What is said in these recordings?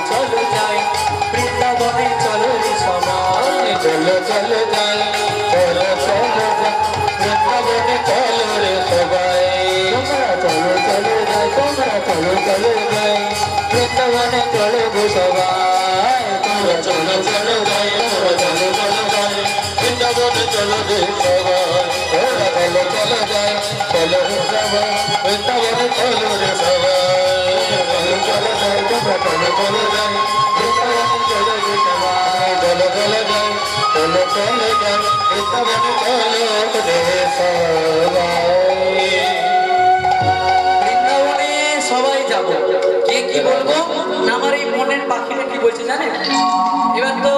চলো যাই বৃন্দাবনে চলো রে সবাই চলো চলো যাই চলো চলো যাই বৃন্দাবনে চলো রে সবাই তোমরা চলো চলো যাই তোমরা চলো চলো যাই বৃন্দাবনে চলো গো সবাই তোমরা চলো চলো যাই তোমরা চলো চলো যাই বৃন্দাবনে চলো রে সবাই তোমরা চলো চলো যাই চলো রে সবাই বৃন্দাবনে চলো রে সবাই চলো চলো যাই তোমরা চলো চলো যাই বৃন্দাবনে চলো রে সবাই চলো চলো যাই চলো চলো যাই বৃন্দাবনে চলো রে সবাই। বৃন্দাবনে সবাই যাব, কে কি বলবো না আমার এই মনের পাখিটা কি বলছে জানেন? এবার তো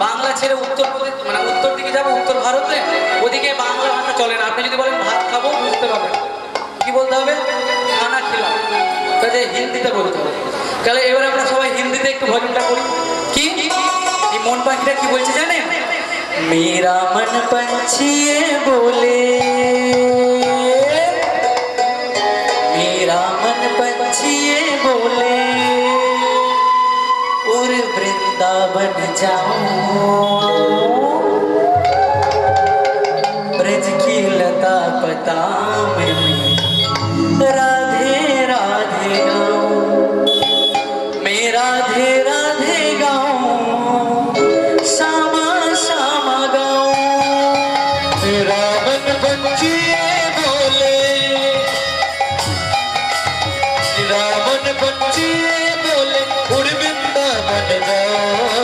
বাংলা ছেড়ে উত্তর প্রদেশ মানে উত্তর দিকে যাবো, উত্তর ভারতে, ওদিকে বাংলা ভাষা চলে না। আপনি যদি বলেন ভাত খাবো বুঝতে পারবেন, কি বলতে হবে? খানা খেলাম, কাজে হিন্দিতে বলতে হবে। তাহলে এবার আমরা সবাই হিন্দিতে একটু ভজনটা করি। কি এই মন পাখিটা কি বলছে জানেন? মেরা মন पंछी बोले मेरा मन पंछी बोले और वृंदावन जाऊं ब्रज की लता पता में राधे राधे गाऊं मैं राधे राधे गाऊं श्यामा श्यामा गाऊं। मेरा मन पंछी बोले मेरा मन पंछी बोले उड़ वृंदावन जाऊं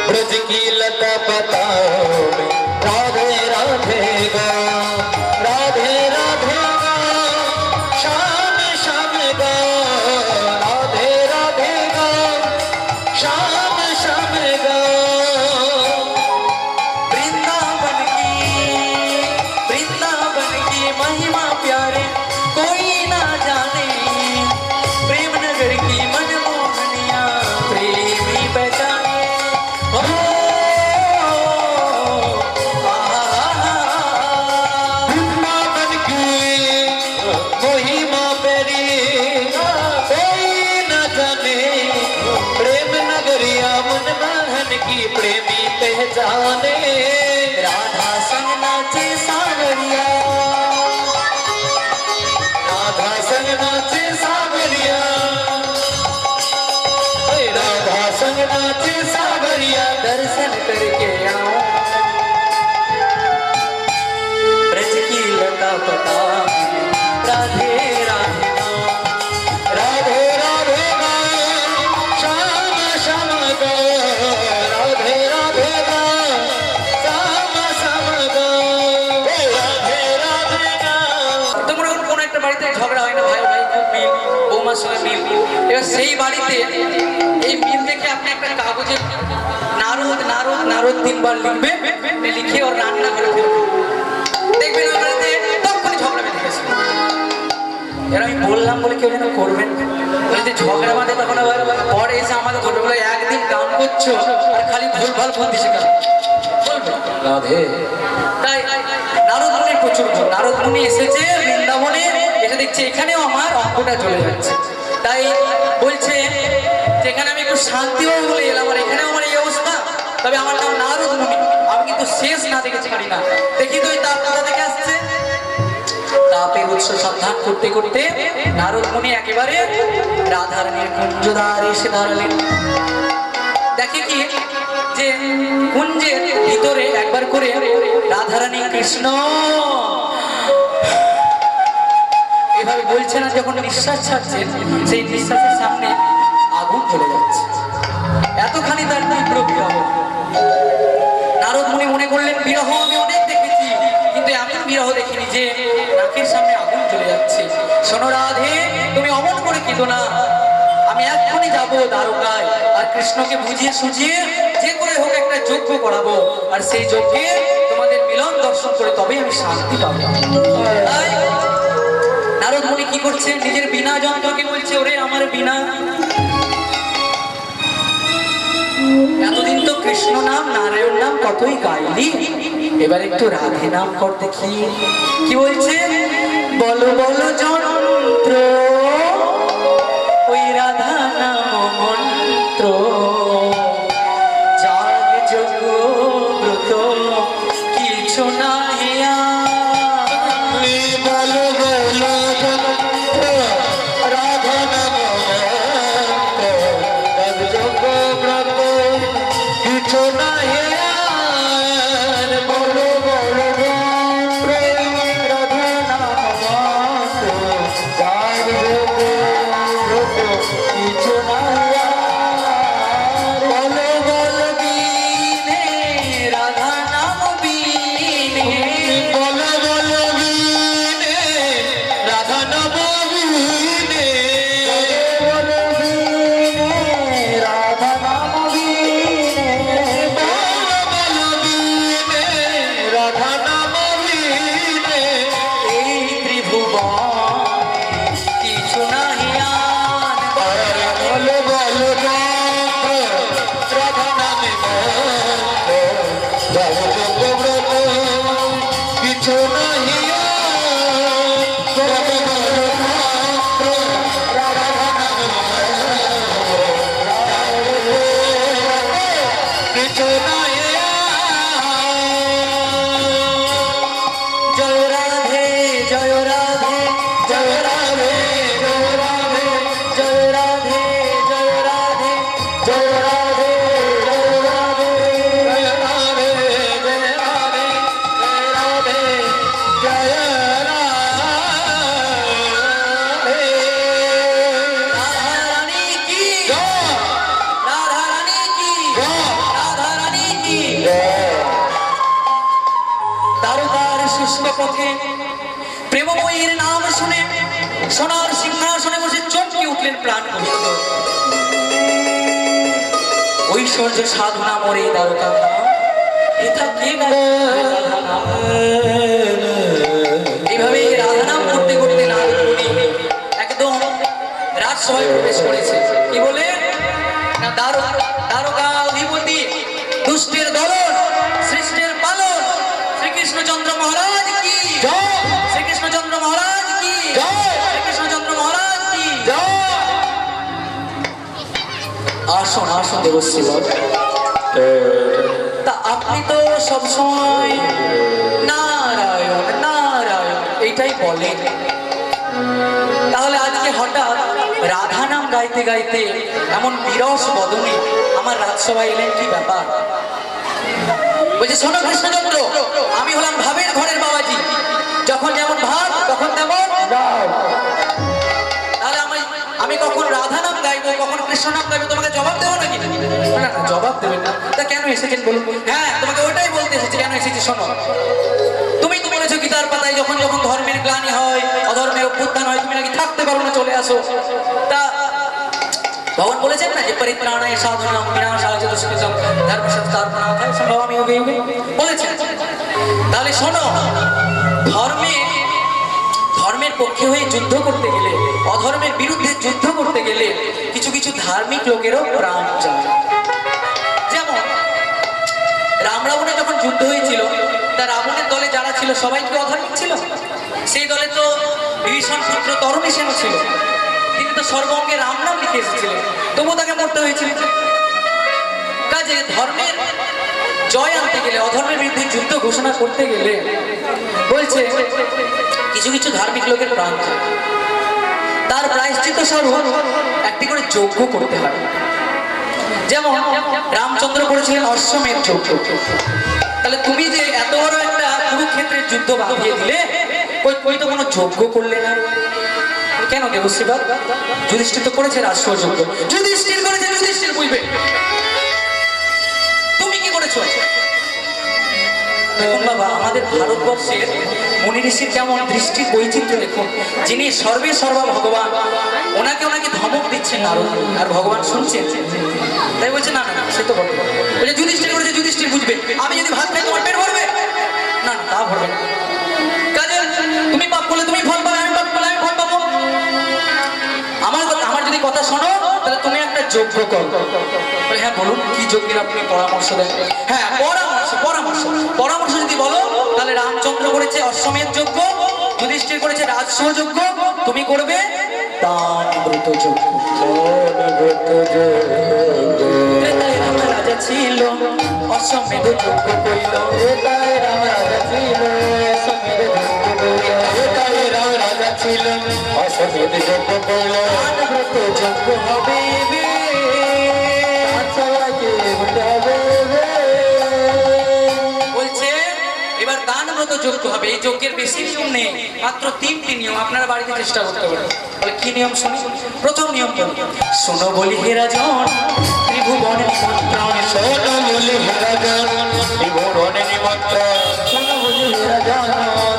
ब्रज की लता बताओ राधे राधे गाऊं राधे राधे गाऊं श्याम श्याम गाऊं राधे राधे गाऊं श्याम श्याम गाऊं। वृंदावन की महिमा प्यारे कोई ना जाने प्रेम नगर की मनमोहनिया प्रेमी पहचाने। ओ वृंदावन की महिमा प्यारी कोई ना जाने प्रेम नगरिया मनमोहन की प्रेमी पहचाने। राधा संग नाचे सावरिया राधा संग नाचे सावरिया राधा संग नाचे सावरिया दर्शन करके आओ ब्रज की लता पता राधे राधे गाऊं राधे राधे गाऊं श्याम श्याम गाऊं राधे राधे गाऊं श्याम श्याम गाऊं राधे राधे गाऊं। তোমরা কোন একটা বাড়িতে ঝগড়া হয় না, ভাই ভাই খুব মিল, বৌমার সঙ্গে মিল, এবার সেই বাড়িতে এই মিল দেখে আপনি একটা কাগজে নারদ নারদ নারদ 3 বার লিখবে, লিখে ওর রান্না করে ফেলবে, দেখবেন ওই বাড়িতে তখনই ঝগড়া বেঁধে গেছে। এর আমি বললাম বলে কেউ যেন করবেন, যদি ঝগড়া বাঁধে তখন আবার পরে এসে আমাদের ধরে বলে একদিন গান করছো আর খালি ভুলভাল ফোন দিছে কেন বলবে রাধে। তাই নারদ মুনির প্রচুর ভুল। নারদ মুনি এসেছে বৃন্দাবনে, এসে দেখছে এখানেও আমার অঙ্কটা চলে যাচ্ছে, তাই বলছে যেখানে আমি একটু শান্তি পাবো বলে এলাম আর এখানেও আমার এই অবস্থা, তবে আমার নাম নারদ মুনি, আমি কিন্তু শেষ না দেখেছি পারি না। দেখি তো ওই তাপ কোথা থেকে আসছে। তাপের উৎস সন্ধান করতে করতে নারদ মুনি একেবারে রাধারানীর কুঞ্জদ্বার এসে দাঁড়ালেন। দেখে কি যে কুঞ্জের ভিতরে একবার করে রাধারানী কৃষ্ণ এভাবে বলছে না, যখন নিঃশ্বাস ছাড়ছেন সেই নিঃশ্বাসের সামনে আগুন চলে যাচ্ছে, এতখানি তার তীব্র বিরহ। নারদ মুনি মনে করলেন বিরহ আমি অনেক দেখেছি, কিন্তু এমন বিরহ দেখিনি যে নাকের সামনে আগুন চলে যাচ্ছে। শোনো রাধে, তুমি অমন করে কেঁদো না, আমি এক্ষুনি যাবো দ্বারকায় আর কৃষ্ণকে বুঝিয়ে সুঝিয়ে যে করে হোক একটা যজ্ঞ করাবো, আর সেই যজ্ঞে তোমাদের মিলন দর্শন করে তবেই আমি শান্তি পাবো। তাই নারদ মুনি কি করছে, নিজের বীণা যন্ত্রকে বলছে ওরে আমার বীণা, এতদিন তো কৃষ্ণ নাম নারায়ণ নাম কতই গাইলি, এবার একটু রাধে নাম কর দেখি। কি বলছে? বলো বলো যন্ত্র কিছু নাহি কিছু নাই জয় রাধে জয় রাধে জয় রাধে জয় রাধে জয় রাধে জয় রাধে জয় রাধে জয় রাধে জয় রাধে জয় রাধে জয় রাধে জয় রাধে রাধা রানী কি জয় রাধা রানী কি জয় রাধা রানী কি তারকার শুষ্ক পথে প্রেমময়ীর নাম শুনে সোনার সিংহাসনে বসে চমকে উঠলেন প্রাণ কবিত ঐশ্বর্য সাধনা মরে তারকা এটা কে এইভাবে রাধা নাম করতে করতে নারদমণি একদম রাজসভায় প্রবেশ করেছে কি বলে না দারোগা অধিপতি দুষ্টের দলন সৃষ্টির পালন শ্রীকৃষ্ণচন্দ্র মহারাজ কি শ্রীকৃষ্ণচন্দ্র মহারাজ কি শ্রীকৃষ্ণচন্দ্র মহারাজ কি আসুন আসুন দেবশ্রী তা আপনি তো সবসময় নারায়ণ নারায়ণ এইটাই বলেন তাহলে আজকে হঠাৎ রাধা নাম গাইতে গাইতে এমন বিরস বদনে আমার রাজসভায় এলেন কি ব্যাপার বলছে শোনো কৃষ্ণচন্দ্র আমি হলাম ভাবের ঘরের বাবাজি যখন যেমন ভাব তখন তেমন তাহলে আমি কখন রাধা নাম গাইবো কখন কৃষ্ণ নাম গাইবো তোমাকে জবাব দেবো নাকি না জবাব দেবেন না তা কেন এসেছেন বলুন হ্যাঁ তোমাকে ওটাই বলতে এসেছি কেন এসেছি শোনো তুমি তো বলেছো গীতার পাতায় যখন যখন ধর্মের গ্লানি হয় অধর্মের অভ্যুত্থান হয় তুমি নাকি থাকতে পারো না চলে আসো তা ভগবান বলেছেন না যে পরিত্রাণায় সাধনাম বিনাশায় চ দুষ্কৃতম ধর্ম সংস্থাপনার্থায় সম্ভবামি যুগে যুগে বলেছেন তাহলে শোনো ধর্মের পক্ষে হয়ে যুদ্ধ করতে গেলে অধর্মের বিরুদ্ধে যুদ্ধ করতে গেলে কিছু কিছু ধার্মিক লোকেরও প্রাণ যায় যেমন রাম রাবণের যখন যুদ্ধ হয়েছিল তা রাবণের দলে যারা ছিল সবাই কি অধার্মিক ছিল সেই দলে তো বিভীষণ পুত্র তরুণী সেন ছিল তিনি তো সর্বঙ্গে রাম নাম লিখে এসেছিলেন তবুও তাকে মরতে হয়েছিল কাজে ধর্মের জয় আনতে গেলে অধর্মের বিরুদ্ধে যুদ্ধ ঘোষণা করতে গেলে বলছে কিছু কিছু ধার্মিক লোকের প্রাণ যায় তার প্রায়শ্চিত্ত স্বরূপ একটি করে যজ্ঞ করতে হয় যেমন রামচন্দ্র করেছিলেন অশ্বমেধ যজ্ঞ তাহলে তুমি যে এত বড় একটা কুরুক্ষেত্রের যুদ্ধ বাঁধিয়ে দিলে ওই তো কোনো যজ্ঞ করলে না কেন দেবশ্রীবাদ যুধিষ্ঠির তো করেছে রাষ্ট্রযজ্ঞ যুধিষ্ঠির করেছে যুধিষ্ঠির বুঝবে তুমি কি করেছো দেখুন বাবা আমাদের ভারতবর্ষের মুনি ঋষির কেমন দৃষ্টির বৈচিত্র্য দেখুন যিনি সর্বে সর্বা ভগবান ওনাকে ধমক দিচ্ছেন নারদ আর ভগবান শুনছেন তাই বলছে না না সে তো বলবে বলছে যুধিষ্ঠির করেছে যুধিষ্ঠির বুঝবে আমি যদি ভাত খাই তোমার পেট ভরবে না না তা ভরবে না কাজে তুমি পাপ করলে তুমি ফল পাবে আমি পাপ করলে আমি ফল পাবো আমার যদি কথা শোনো তাহলে তুমি একটা যজ্ঞ করো বলে হ্যাঁ বলুন কি যজ্ঞের আপনি পরামর্শ দেন হ্যাঁ পরামর্শ যদি বলো তাহলে রামচন্দ্র করেছে অশ্বমেধ যজ্ঞ যুধিষ্ঠির করেছে রাজসূয় যজ্ঞ তুমি করবে দান ব্রত যজ্ঞ রাজা ছিল অশ্বমেধ যজ্ঞ কইল রাম রাজা ছিল ছিল অশ্বমেধ যজ্ঞ কইল ব্রত যজ্ঞ হবে বলছে এবার দান ব্রত যজ্ঞ হবে এই যজ্ঞের বেশি নিয়ম নেই মাত্র 3টি নিয়ম আপনারা বাড়িতে চেষ্টা করতে পারেন বলে কি নিয়ম শুনি প্রথম নিয়ম শোনো বলি হে রাজন ত্রিভুবন নিমন্ত্রণ শোনো বলি হে রাজন ত্রিভুবন নিমন্ত্রণ শোনো বলি হে রাজন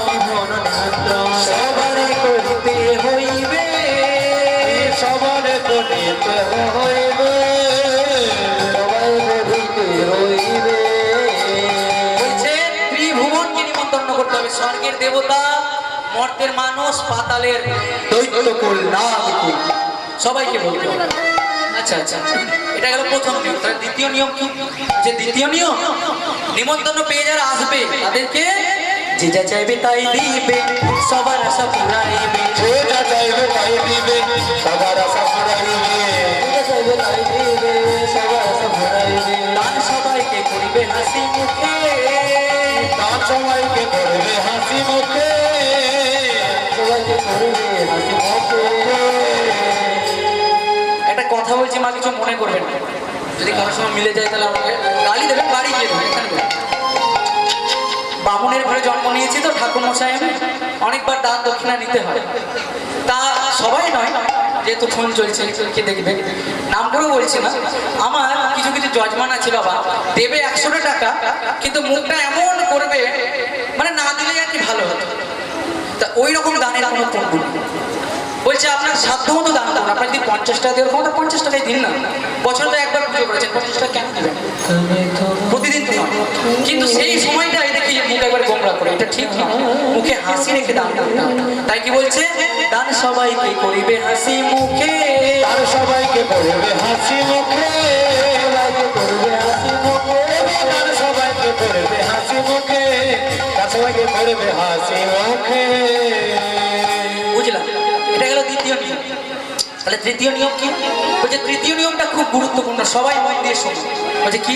ত্রিভুবন নিমন্ত্রণ সবারে করিতে হইবে সবারে করিতে হইবে সবাই করিতে হইবে বলছে ত্রিভুবনকে নিমন্ত্রণ করতে হবে স্বর্গের দেবতা মর্তের মানুষ পাতালের দৈত্যকুল নাগকুল সবাইকে বলতে হবে আচ্ছা আচ্ছা এটা গেল প্রথম নিয়ম তাহলে দ্বিতীয় নিয়ম কি যে দ্বিতীয় নিয়ম নিমন্ত্রণ পেয়ে যারা আসবে তাদেরকে যে যা চাইবে তাই দিবে সবার আশা পুরাইবে যে যা চাইবে তাই দিবে সবার আশা পুরাইবে যে চাইবে তাই দিবে সবার আশা পুরাইবে দান সবাইকে করিবে হাসি মুখে দান সবাইকে করবে হাসি মুখে সবাইকে করবে হাসি মুখে। একটা কথা বলছি মা, কিছু মনে করবেন না। যদি কারোর সঙ্গে মিলে যায় তাহলে আমাকে গালি দেবেন, বাড়ি গিয়ে দেবেন, এখানে দেবেন। বামুনের ঘরে জন্ম নিয়েছি তো ঠাকুরমশাই, আমি অনেকবার দান দক্ষিণা নিতে হয়। তা সবাই নয়, যেহেতু ফোন চলছে কে দেখবে, নাম করেও বলছি না। আমার কিছু কিছু যজমান আছে বাবা, দেবে 100টা টাকা, কিন্তু মুখটা এমন করবে মানে না দিলে আর কি ভালো হতো। তা ওই রকম দানের কোনো পণ্য বলছে আপনার সাধ্য মতো দান করুন। আপনার যদি 50 টাকা দেওয়ার ক্ষমতা 50 টাকাই দিন না। বছরে তো একবার পুজো করেছেন, 50 টাকা কেন দেবেন? প্রতিদিন তো নয়, কিন্তু সেই সময়টাই দেখি মুখ একবার গোমরা করে, এটা ঠিক না। মুখে হাসি রেখে দান করতে হবে। তাই কি বলছে, দান সবাইকে করিবে হাসি মুখে, দান সবাইকে করবে হাসি মুখে সবাইকে করবে হাসি মুখে, দান সবাইকে করবে হাসি মুখে দান সবাইকে করবে হাসি মুখে। বুঝলাম, এটা গেল দ্বিতীয় নিয়ম। তাহলে তৃতীয় নিয়ম কি? বলছে তৃতীয় নিয়মটা খুব গুরুত্বপূর্ণ, সবাই মন দিয়ে শুনুন। বলছে কি,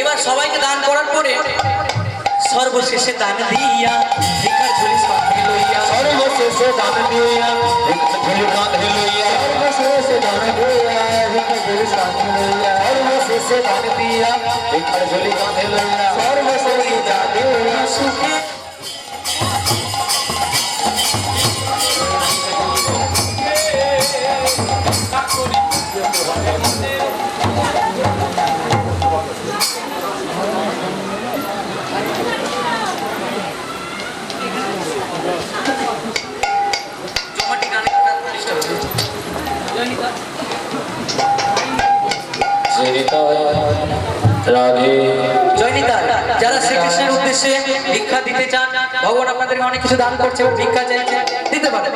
এবার সবাইকে দান করার পরে সর্বশেষে দান দিয়া ভিক্ষার ঝুলি সাথে লইয়া, সর্বশেষে দান দিয়া ঝুলি কাঁধে লইয়া সর্বশেষে দান দিয়া ভিক্ষার ঝুলি সাথে লইয়া, সর্বশেষে দান দিয়া ভিক্ষার ঝুলি কাঁধে লইয়া সর্বশেষে যাবে সুখে। রাধে জয়নিতা, যারা শ্রীকৃষ্ণের উদ্দেশ্যে ভিক্ষা দিতে চান, ভগবান আপনাদেরকে অনেক কিছু দান করছে, ভিক্ষা চাইছে, দিতে পারে।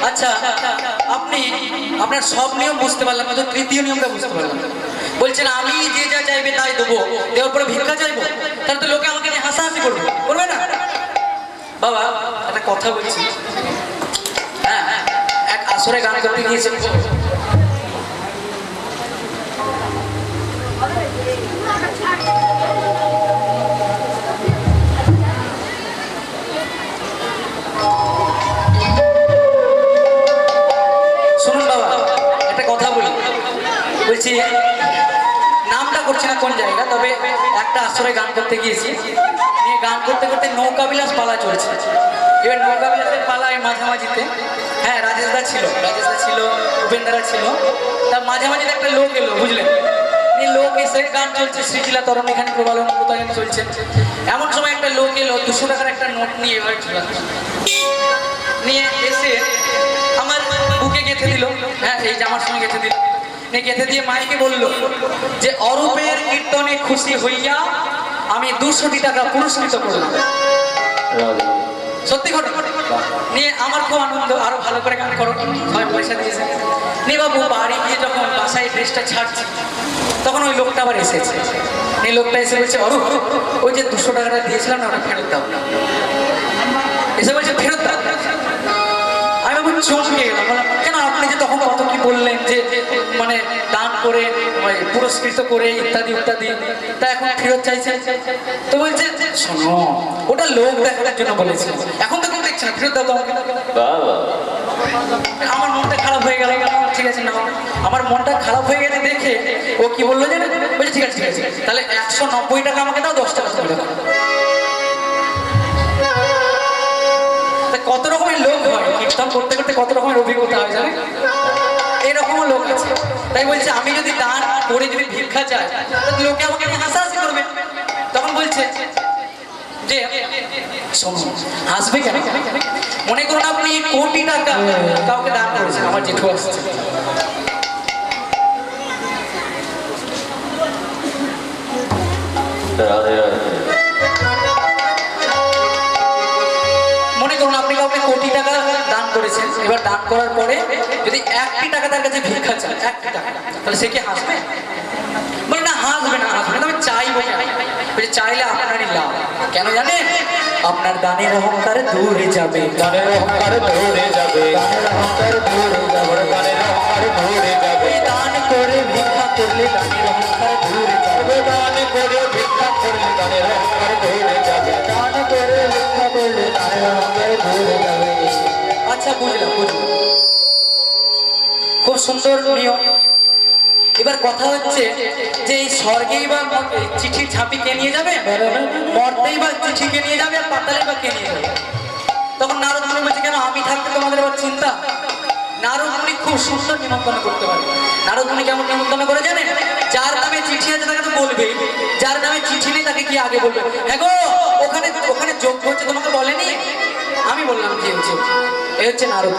আচ্ছা, আপনি আপনার সব নিয়ম বুঝতে পারলাম, কিন্তু তৃতীয় নিয়মটা বুঝতে পারলাম। বলছেন আমি যে যা চাইবে তাই দেবো, দেওয়ার পরে ভিক্ষা চাইবো, তাহলে তো লোকে আমাকে নিয়ে হাসাহাসি করবে, করবে না? বাবা একটা কথা বলছি, হ্যাঁ, এক আসরে গান করতে গিয়েছে, বলছি নামটা করছি না কোন জায়গা, তবে একটা আসরে গান করতে গিয়েছি, গান করতে করতে নৌকা বিলাস পালা চলছে। এবার নৌকা বিলাসের পালায় মাঝামাঝিতে, হ্যাঁ রাজেশদা ছিল, উপেন্দ্রা ছিল, তার মাঝামাঝিতে একটা লোক এলো, বুঝলেন? এই লোক এসে গান চলছে, শ্রীজিলা তরণ এখানে প্রবালন প্রতায়ন চলছে। এমন সময় একটা লোক এলো 200 টাকার একটা নোট নিয়ে এবার নিয়ে এসে আমার বুকে গেঁথে দিল, হ্যাঁ এই জামার সঙ্গে গেঁথে দিল, নিয়ে গেঁথে দিয়ে মাইকে বলল যে অরূপের কীর্তনে খুশি হইয়া আমি 200 টাকা পুরস্কৃত করলাম। সত্যি ঘটনা। নিয়ে আমার খুব আনন্দ, আরো ভালো করে গান করো, সবাই পয়সা দিয়েছে। নিয়ে বাবু বাড়ি গিয়ে যখন বাসায় ড্রেসটা ছাড়ছি তখন ওই লোকটা আবার এসেছে। এই লোকটা এসে বলছে অরূপ ওই যে 200 টাকাটা দিয়েছিলাম না ওটা ফেরত দাও। এসে বলছে ফেরত দাও। আমি বাবু চমকে গেলাম, বললাম কেন আপনি যে তখন কত কি বললেন যে মানে দান করে পুরস্কৃত করে ইত্যাদি ইত্যাদি, তা এখন ফেরত চাইছে। তো বলছে শোনো ওটা লোক দেখার জন্য বলেছে, এখন তো কেউ দেখছে না, ফেরত দাও তো আমাকে। আমার মনটা খারাপ হয়ে গেল, ঠিক আছে না আমার মনটা খারাপ হয়ে গেছে দেখে ও কি বললো জানেন, বলছে ঠিক আছে তাহলে 190 টাকা আমাকে দাও, 10 টাকা তুমি দাও। কত রকমের লোক হয়, কীর্তন করতে করতে কত রকমের অভিজ্ঞতা হয় জানেন, এরকমও লোক আছে। তাই বলছে আমি যদি দান করে যদি ভিক্ষা চাই লোকে আমাকে হাসাহাসি করবে। তখন বলছে যে হাসবে কেন, মনে করুন আপনি কোটি টাকা কাউকে দান করেছেন, আমার জেঠু আসছে, মনে করুন আপনি কাউকে কোটি টাকা দান করেছেন, এবার দান করার পরে যদি 1টি টাকা তার কাছে ভিক্ষা চান, 1টি টাকা, তাহলে সে কি হাসবে? বলে না হাসবে না, আমি চাইবো, চাইলে আপনারই লাভ। কেন জানেন? আপনার দানের অহংকার দূরে যাবে, দানের অহংকার দূরে যাবে, দানের অহংকার দূরে যাবে, দানের অহংকার দূরে যাবে। দান করে ভিক্ষা করলে দানের অহংকার দূরে যাবে, দান করে ভিক্ষা করলে দানের অহংকার দূরে যাবে, দান করে ভিক্ষা করলে দানের অহংকার দূরে যাবে। আচ্ছা বুঝলাম, খুব সুন্দর নিয়ম। এবার কথা হচ্ছে যে এই স্বর্গেই বা চিঠির ঝাঁপি কে নিয়ে যাবে, মর্তেই বা চিঠি কে নিয়ে যাবে, আর পাতালে বা কে নিয়ে যাবে। তখন নারদ মুনি বলছে কেন আমি থাকতে তোমাদের আবার চিন্তা। নারদ মুনি খুব সুন্দর নিমন্ত্রণ করতে পারে। নারদ মুনি কেমন নিমন্ত্রণ করে জানেন? যার নামে চিঠি আছে তাকে তো বলবে, যার নামে চিঠি নেই তাকে কি আগে বলবে, হ্যাঁ গো ওখানে ওখানে যোগ্য হচ্ছে তোমাকে বলেনি, আমি বললাম কি হচ্ছে, এই হচ্ছে নারদ।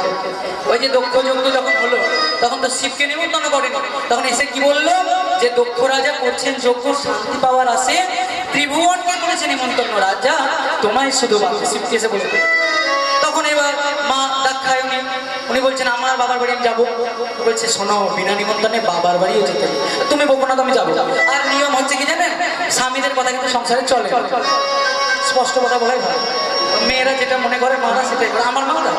ওই যে দক্ষ যজ্ঞ যখন হলো তখন তো শিবকে নিমন্ত্রণ করেনি, তখন এসে কি বললো যে দক্ষ রাজা করছেন যজ্ঞ, শান্তি পাওয়ার আসে ত্রিভুবনকে করেছে নিমন্ত্রণ, রাজা তোমায় শুধু বাকি। শিবকে এসে বলবে। তখন এবার মা দাক্ষায়ণী উনি বলছেন আমার বাবার বাড়ি আমি যাবো। বলছে শোনো বিনা নিমন্ত্রণে বাবার বাড়িও যেতে, তুমি বলবো না তো আমি যাবো। আর নিয়ম হচ্ছে কি জানেন, স্বামীদের কথা কিন্তু সংসারে চলে, স্পষ্ট কথা বলাই ভালো। মেয়েরা যেটা মনে করে মারা সেটাই করে, আমার মারা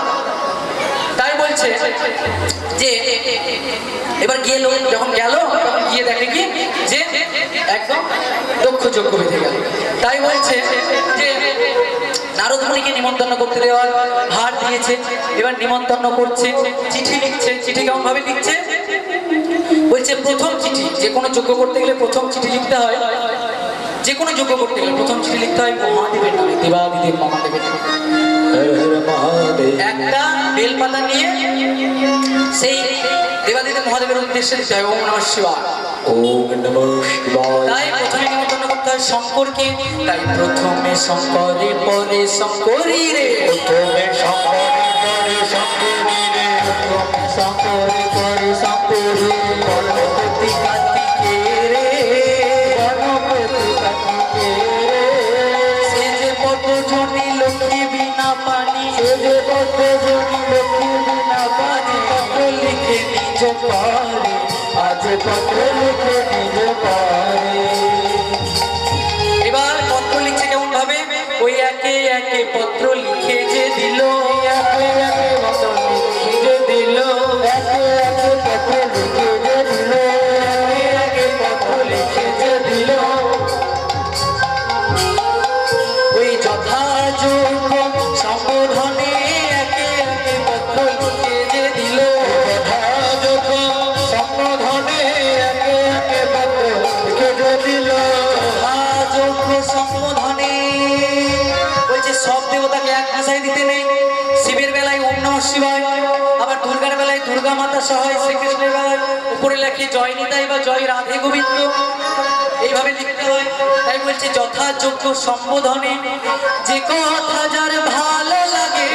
তাই বলছে যে এবার গেল, যখন গেল তখন গিয়ে দেখে কি যে একদম দক্ষ যজ্ঞ বেঁধে গেল। তাই বলছে যে নারদ মুনিকে নিমন্ত্রণ করতে দেওয়া, ভার দিয়েছে, এবার নিমন্ত্রণ করছে, চিঠি লিখছে। চিঠি কেমন ভাবে লিখছে বলছে প্রথম চিঠি, যে কোনো যজ্ঞ করতে গেলে প্রথম চিঠি লিখতে হয়, যে কোনো যজ্ঞ করতে গেলে প্রথম চিঠি লিখতে হয় মহাদেবের নামে, দেবাদিদেব মহাদেবের নামে। একটা বেলপাতা নিয়ে সেই দেবাদিদেব মহাদেবের উদ্দেশ্যে লিখতে হয় ওম নমঃ শিবায়, ওম নমঃ শিবায়। তাই প্রথমে নিমন্ত্রণ করতে হয় শঙ্করকে, তাই প্রথমে শঙ্করে পরে শঙ্করী রে, প্রথমে শঙ্করে পরে শঙ্করী রে, প্রথমে শঙ্করে পরে শঙ্করী, গণপতি কার্তিকে রে, গণপতি কার্তিকে রে, সে যে কত জনি লক্ষ্মী বিনা পানি, সে যে কত জনি লক্ষ্মী বিনা পানি, পত্র লিখে নিজ পারে, আজ পত্র লিখে নিজ পারে। এবার পত্র লিখছে কেমন ভাবে, ওই একে একে পত্র লিখে যে দিল, একে একে পত্র লিখে যে দিল, একে একে পত্র লিখে যে দিল, একে একে পত্র লিখে যে দিল। ওই যথাযোগ্য সম্বোধনে একে একে পত্র লিখে যে দিল, যথাযোগ্য সম্বোধনে একে একে পত্র লিখে যে দিল, যথাযোগ্য সম্বোধনে। বলছে সব দেবতাকে এক ভাষায় দিতে নেই, শিবায়। আবার দুর্গার বেলায় দুর্গা মাতা সহায়, শ্রীকৃষ্ণের বেলায় উপরে লেখে জয় নিতাই বা জয় রাধে গোবিন্দ, এইভাবে লিখতে হয়। তাই বলছে যথাযোগ্য সম্বোধনে যে কথা যার ভালো লাগে,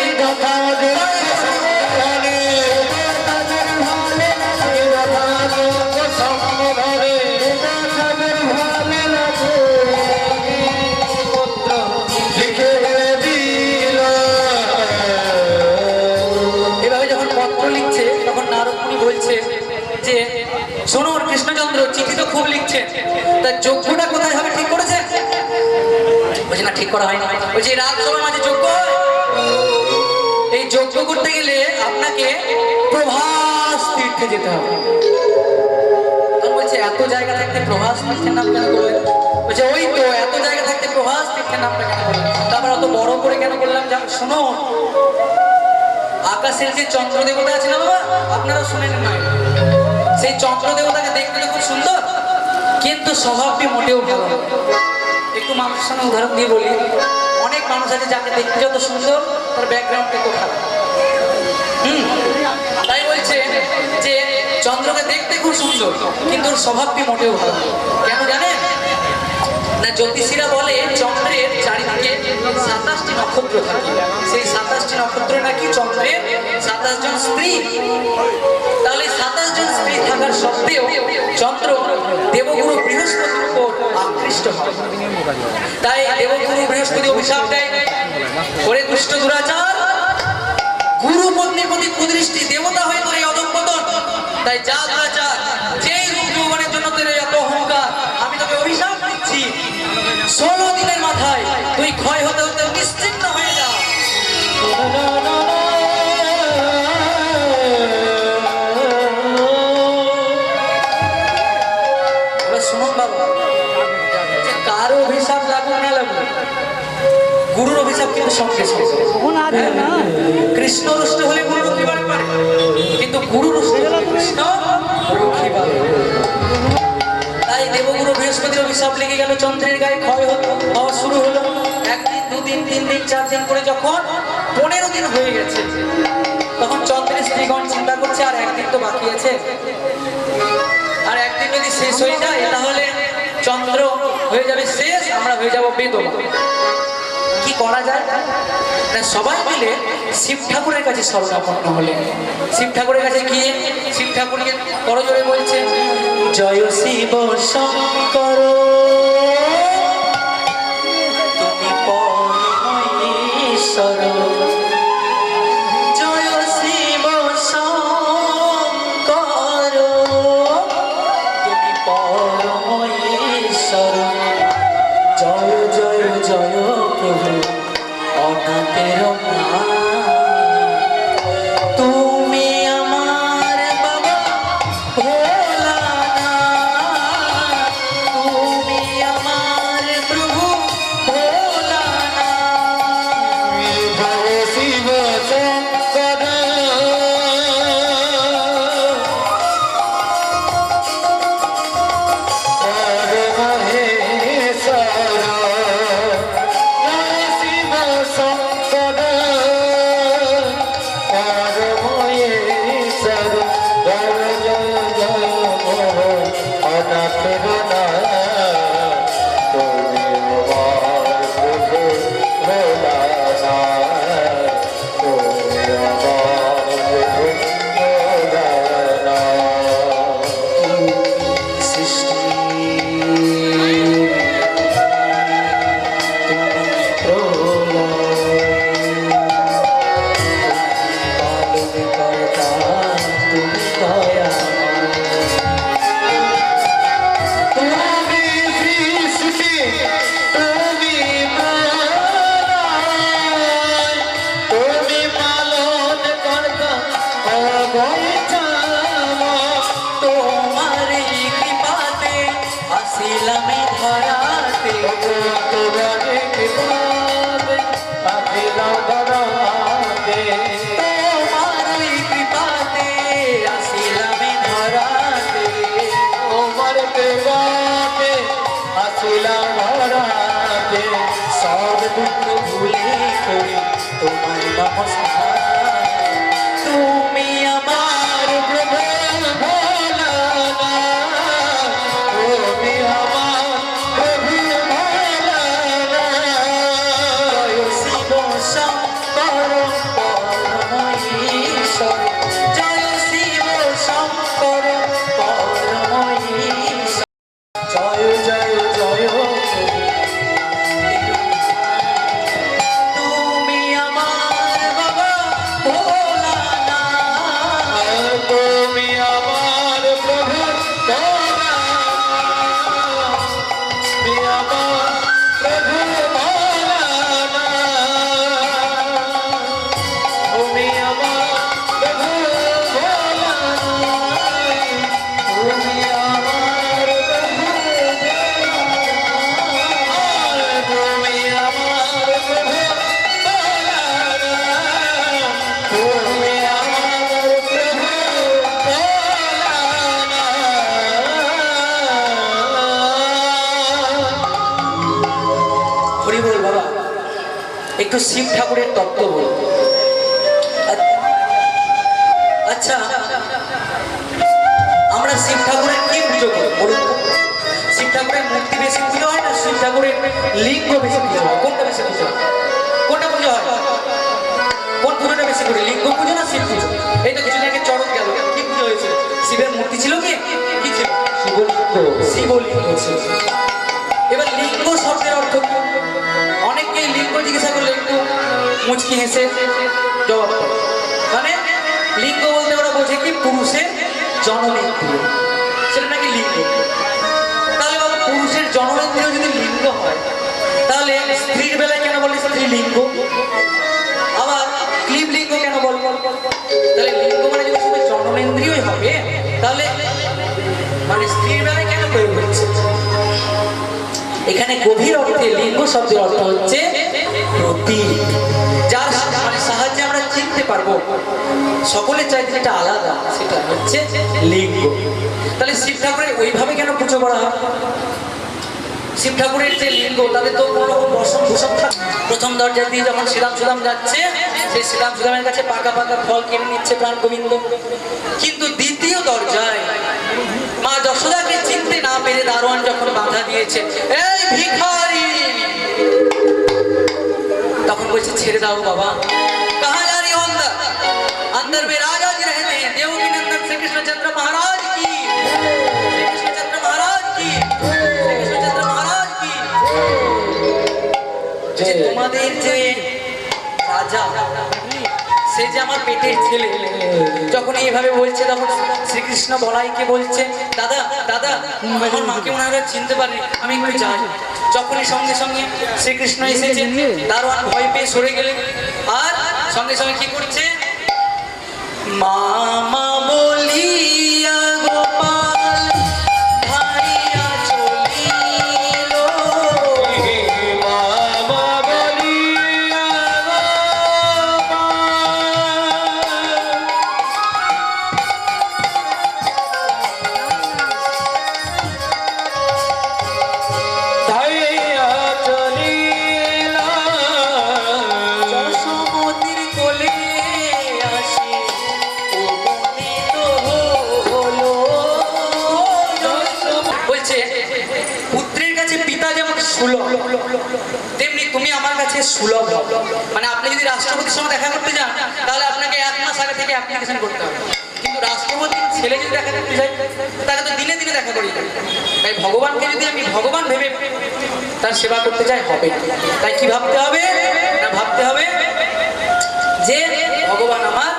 এভাবে যখন পত্র লিখছে তখন নারদ মুনি বলছে যে শুনুন কৃষ্ণচন্দ্র, চিঠি তো খুব লিখছেন, তার যোগ্যটা কোথায় হবে ঠিক করেছে? বলছে না, ঠিক করা হয়নি। বলছে রাজসভার মাঝে যোগ্য হয়, এই যজ্ঞ করতে গেলে আপনাকে প্রভাস তীর্থে যেতে হবে। তখন বলছে এত জায়গা থাকতে প্রভাস তীর্থের নাম কেন করলেন? বলছে ওই তো এত জায়গা থাকতে প্রভাস তীর্থের নামটা কেন করলেন? তারপর অত বড় করে কেন বললাম? যা শোনো, আকাশের যে চন্দ্র দেবতা আছে না বাবা, আপনারা শুনেন না, সেই চন্দ্র দেবতাকে দেখতে তো খুব সুন্দর, কিন্তু স্বভাবটি মোটেও ভালো না। একটু মানুষের সঙ্গে উদাহরণ দিয়ে বলি, অনেক মানুষ আছে যাকে দেখতে যত সুন্দর তার ব্যাকগ্রাউন্ডটা একটু খারাপ। তাই বলছে যে চন্দ্রকে দেখতে খুব সুন্দর কিন্তু ওর স্বভাবটি মোটেও ভালো না। কেন জানেন না? জ্যোতিষীরা বলে চন্দ্রের চারিদিকে 27টি নক্ষত্র থাকে, সেই 27টি নক্ষত্র নাকি চন্দ্রের 27 জন স্ত্রী। তাহলে 27 জন স্ত্রী থাকার সত্ত্বেও চন্দ্র দেবগুরু বৃহস্পতির উপর আকৃষ্ট হয়। তাই দেবগুরু বৃহস্পতি অভিশাপ দেয়, করে দুষ্ট দুরাচার, গুরু পত্নীর প্রতি কুদৃষ্টি, দেবতা হয়ে তোর এই অধঃপতন। তাই যা দুরাচার, যেই রূপ যৌবনের জন্য তোর এত অহংকার, আমি তোকে অভিশাপ দিচ্ছি, 16 দিনের মাথায় তুই ক্ষয় হতে হতে নিশ্চিন্ন হয়ে যা। শুনুন বাবা, কারো অভিশাপ লাগুক না লাগুক, গুরুর অভিশাপ কিন্তু সঙ্গে সঙ্গে। কৃষ্ণ রুষ্ট হলে গুরু রক্ষিবার পারে, কিন্তু গুরু রুষ্ট হলে কৃষ্ণ রক্ষিবার। তাই দেবগুরু বৃহস্পতির অভিশাপ লেগে গেল, চন্দ্রের গায়ে ক্ষয় হওয়া শুরু হলো। একদিন, দুদিন, 3 দিন, 4 দিন করে যখন 15 দিন হয়ে গেছে, তখন চন্দ্রের স্ত্রীগণ চিন্তা করছে আর একদিন তো বাকি আছে, আর একদিন যদি শেষ হয়ে যায় তাহলে চন্দ্র হয়ে যাবে শেষ, আমরা হয়ে যাব বেদবা। কি করা যায় না? সবাই মিলে শিব ঠাকুরের কাছে শরণাপন্ন হলেন। শিব ঠাকুরের কাছে গিয়ে শিব ঠাকুরকে করজোড়ে বলছে, জয় শিব শঙ্কর তুমি পরম ঈশ্বর, জয় শিব শঙ্কর তুমি পরম ঈশ্বর, জয় জয় জয় প্রভু অনাথের মা, তুমি আমার বাবা ভোলানাথ, তুমি আমার প্রভু ভোলানাথ। জয় শিব শঙ্কর সব দুঃখ ভুলে করি তোমার নমস্কার, তুমি আমার প্রভু ভোলানাথ, তুমি আমার প্রভু ভোলানাথ। জয় শিব শঙ্কর পরমঈশ্বর, জয় শিব শঙ্কর পরমঈশ্বর। জয় জয় জয় তুমি আমার বাবা ভোলানাথ, তুমি আমার প্রভু ভোলানাথ, তুমি আমার প্রভু ভোলানাথ, তুমি আমার প্রভু ভোলানাথ, তুমি আমার প্রভু ভোলানাথ, তুমি আমার প্রভু ভোলানাথ, তুমি আমার প্রভু ভোলানাথ। হরি বল বাবা, একটু শিব ঠাকুরের তত্ত্ব বল। আচ্ছা, আমরা শিব ঠাকুরের কি পুজো করি বলুন তো? শিব ঠাকুরের মূর্তি বেশি পুজো হয় না শিব ঠাকুরের লিঙ্গ বেশি পুজো হয়? কোনটা বেশি পুজো হয়? কোনটা পুজো হয়? কোন পুজোটা বেশি করি, লিঙ্গ পুজো না শিব পুজো? এই তো কিছুদিন আগে চরক গেল, কি পুজো হয়েছিল? শিবের মূর্তি ছিল কি কি ছিল? শিবলিঙ্গ ছিল। এবার লিঙ্গ শব্দের অর্থ কি? অনেককেই লিঙ্গ জিজ্ঞাসা করলে একটু মুচকি হেসে জবাব করে। মানে লিঙ্গ বলতে ওরা বোঝে কি পুরুষের জননেন্দ্রিয়, সেটা নাকি লিঙ্গ। তাহলে বাবা পুরুষের জননেন্দ্রিয় যদি লিঙ্গ হয়, তাহলে স্ত্রীর বেলায় কেন বলে স্ত্রীলিঙ্গ? আবার ক্লীবলিঙ্গ কেন বল? তাহলে লিঙ্গ মানে যদি শুধু জননেন্দ্রিয়ই হবে, তাহলে মানে স্ত্রীর বেলায় কেন প্রয়োগ হচ্ছে? এখানে গভীর অর্থে লিঙ্গ শব্দের অর্থ হচ্ছে প্রতীক, যার মানে সাহায্যে আমরা চিনতে পারবো সকলের চাইতে যেটা আলাদা, সেটা হচ্ছে লিঙ্গ। তাহলে শিব ঠাকুরের ওইভাবে কেন পুজো করা হয়? শিব ঠাকুরের যে লিঙ্গ, তাদের তো কোনো রকম বসন ভূষণ থাকে। প্রথম দরজা দিয়ে যখন শ্রীরাম সুদাম যাচ্ছে, সেই শ্রীরাম সুদামের কাছে পাকা পাকা ফল কিনে নিচ্ছে প্রাণ গোবিন্দ। কিন্তু দ্বিতীয় দরজায় মা যশোদাকে চিনতে না পেরে দারোয়ান যখন বাধা দিয়েছে, এই ভিখারি, তখন বলছে ছেড়ে দাও বাবা। কাহা যা রही हो अंदर? अंदर में राजा जी रहते हैं, देवकी नंदन श्री कृष्णचंद्र महाराज की, श्री कृष्णचंद्र महाराज की, श्री कृष्णचंद्र महाराज की। যে তোমাদের যে রাজা, সে যে আমার পেটের ছেলে। যখন এইভাবে বলছে, তখন শ্রীকৃষ্ণ বলাইকে বলছে, দাদা দাদা, আমার মাকে ওনারা চিনতে পারেনি, আমি একটু যাই। যখনই সঙ্গে সঙ্গে শ্রীকৃষ্ণ এসেছে, দারোয়ান ভয় পেয়ে সরে গেলেন। আর সঙ্গে সঙ্গে কি করছে? মামা বলিয়া গোপাল ধাইয়া চলিল, মামা বলিয়া যশোমতির কোলে আসি উপনীত হলো। বলছে পুত্রের কাছে পিতা যেমন সুলভ, তেমনি তুমি আমার কাছে সুলভ। মানে আপনি যদি রাষ্ট্রপতির সঙ্গে দেখা করতে যান, তাহলে আপনাকে 1 মাস আগে থেকে অ্যাপ্লিকেশন করতে হবে। কিন্তু রাষ্ট্রপতির ছেলে যদি দেখা করতে যায়, তাকে তো দিনে দিনে দেখা করিয়ে দেয়। তাই ভগবানকে যদি আমি ভগবান ভেবে তার সেবা করতে চাই, হবে। তাই কি ভাবতে হবে না, ভাবতে হবে যে ভগবান আমার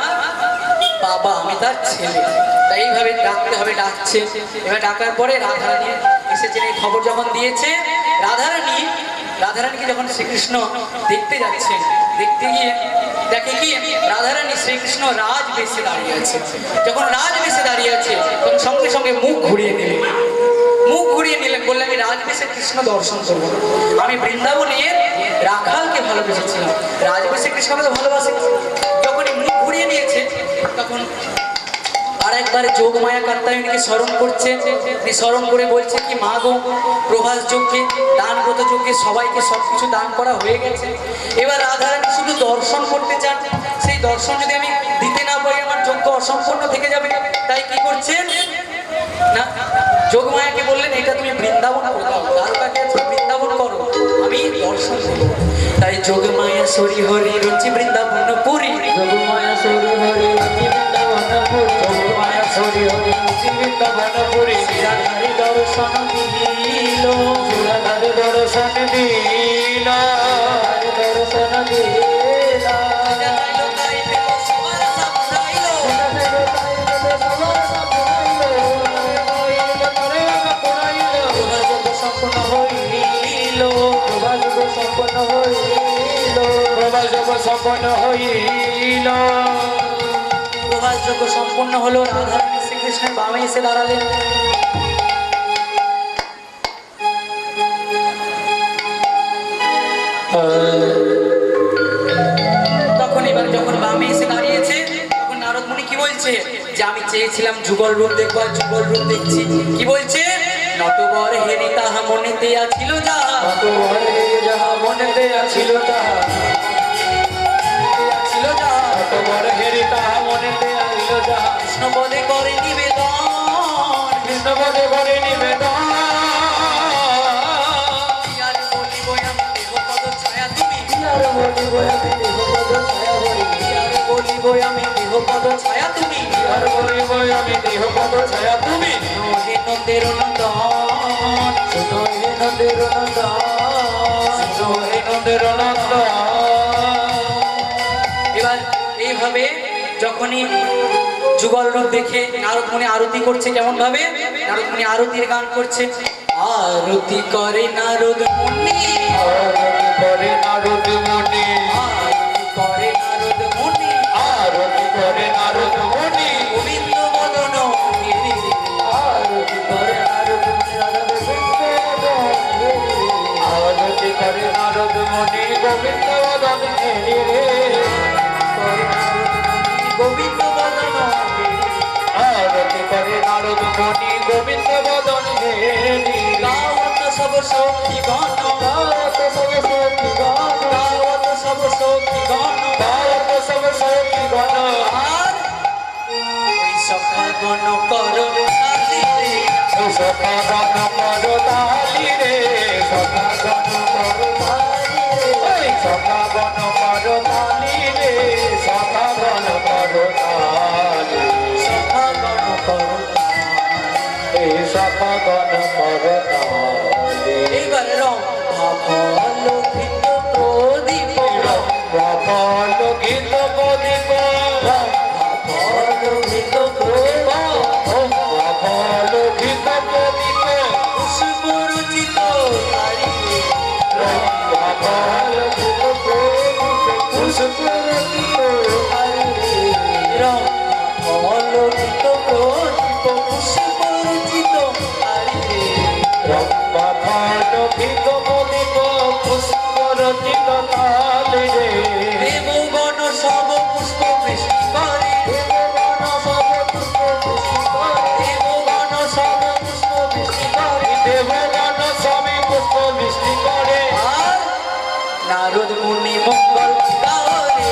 বাবা, আমি তার ছেলে। তাই এইভাবে ডাকতে হবে। ডাকছে, এবার ডাকার পরে রাধারানী এসেছেন। এই খবর যখন দিয়েছে, রাধারানীকে যখন শ্রীকৃষ্ণ দেখতে যাচ্ছেন, দেখতে গিয়ে দেখে কি রাধারানী শ্রীকৃষ্ণ রাজ বেশে দাঁড়িয়ে আছে। যখন রাজ বেশে দাঁড়িয়ে আছে, তখন সঙ্গে সঙ্গে মুখ ঘুরিয়ে নিলেন। বললে আমি রাজবেশে কৃষ্ণ দর্শন করবো। আমি বৃন্দাবনের রাখালকে ভালোবেসেছিলাম, রাজবেশে কৃষ্ণকে তো ভালোবাসে। যখনই মুখ ঘুরিয়ে নিয়েছে, তখন আর একবার যোগমায়া কাত্যায়নীকে স্মরণ করছে। স্মরণ করে বলছে কি, মা গো, প্রভাস যজ্ঞে, দান ব্রত যজ্ঞে সবাইকে সবকিছু দান করা হয়ে গেছে। এবার রাধারানী শুধু দর্শন করতে চান। সেই দর্শন যদি আমি দিতে না পারি, আমার অসম্পূর্ণ থেকে যাবে। তাই কি করছেন না, যোগমায়াকে বললেন এটা তুমি বৃন্দাবন করে দাও, দ্বারকাকে তুমি বৃন্দাবন করো, আমি দর্শন দেবো। তাই যোগমায়া সরি হরি রুচি বৃন্দাবন পুরী, যোগমায়া সরি হরি রুচি বৃন্দাবনপুরী, যোগমায়া সরি হরি রুচি বৃন্দাবনপুরী, রাধারি দর্শন দিল, রাধার দর্শন দিল, দর্শন দিল, জানাইলো তাই পেল সবার সামলাইলো, যোগাযোগ সম্পূর্ণ হইল, সম্পন্ন হইল, প্রভাযোগ সম্পন্ন হইল, প্রভাসযোগ্য সম্পূর্ণ হলো। রাধারানী শ্রীকৃষ্ণের বামে এসে দাঁড়ালেন। তখন এবার যখন বামে এসে দাঁড়িয়েছে, তখন নারদ মুনি কি বলছে যে আমি চেয়েছিলাম যুগল রূপ দেখবো, আর যুগল রূপ দেখছি। কি বলছে, নটবর হেরি তাহা মনেতে আছিল যাহা, নটবরে যাহা মনেতে আছিল তাহা, ছিল যাহা, নটবর হেরি তাহা মনেতে আইল যাহা, কৃষ্ণপদে করে নিবেদন, কৃষ্ণপদে করে নিবেদন, আর বলিব আমি দেহপদ ছায়া তুমি, আর বলিব আমি দেহপদ ছায়া বলি, আর বলিব আমি দেহপদ ছায়া তুমি, আর বলিব আমি দেহপদ ছায়া তুমি, হে নন্দের নন্দন, শুনো হে নন্দের নন্দন, শুনো হে নন্দের নন্দন। এবার এইভাবে যখনই যুগল রূপ দেখে নারদ মুনি আরতি করছে, কেমন ভাবে নারদ মুনি আরতির গান করছে, আরতি করে নারদ মুনি, আরতি করে নারদ মুনি, আরতি করে নারদ মুনি, আরতি করে নারদ মুনি, গোবিন্দ বদন গিরি, আরতি করে নারদ মুনি, আরতি করে নারদ মুনি, গোবিন্দ বদন হেরি রে, গোবিন্দ বদন গিরি, আরতি করে নারদ মুনি, গোবিন্দ বদন হেরি, গাওত সব সখী গণ, গাওত সব সখী গণ, গাওত সব সখী গণ, গাওত সব সখী গণ, আর ওই সখা গণ করো তালি রে, সখা গণ করো তালি রে, সখা গণ করো তালি রে, ওই সখা গণ করো তালি রে, সখা গণ করো তালি, সখা গণ করো এই সখা গণ করো তালি। এইবার রং ভালো ভিন্ন প্রদীপ, রম্ভ গীত প্রদীপ, ভালো ভিন্ন প্রদীপ, রম্ভ গীত প্রদীপ, পুষ্প রচিত হারি, রম্ভ গীত প্রদীপ, পুষ্প রচিত হারি রং ভালো ভিন্ন প্রদীপ, পুষ্প রচিত হারি, রম্ভ গীত প্রদীপ, পুষ্প রচিত তালি রে, দেবগণ সব পুষ্প বৃষ্টি করে, দেবগণ সব পুষ্প বৃষ্টি করে, দেবগণ সব পুষ্প বৃষ্টি করে, দেবগণ সবই পুষ্প বৃষ্টি করে, আর নারদ মুনি মঙ্গল গাওরে,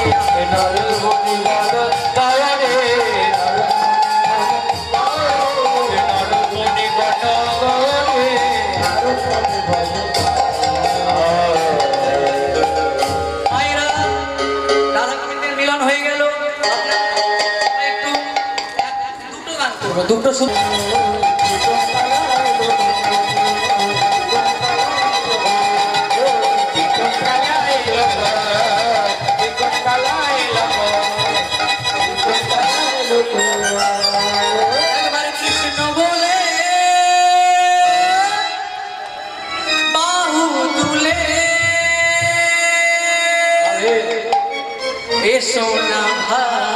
নারদ মুনি গান গায় রে, নারদ মুনি গান গায় রে, মায়েরা রাধা গোবিন্দের মিলন হয়ে গেল। আপনারা একটু দুটো গান করবো, দুটো শুধু একবার কৃষ্ণ বলে বাহু তুলে এসো না ভাই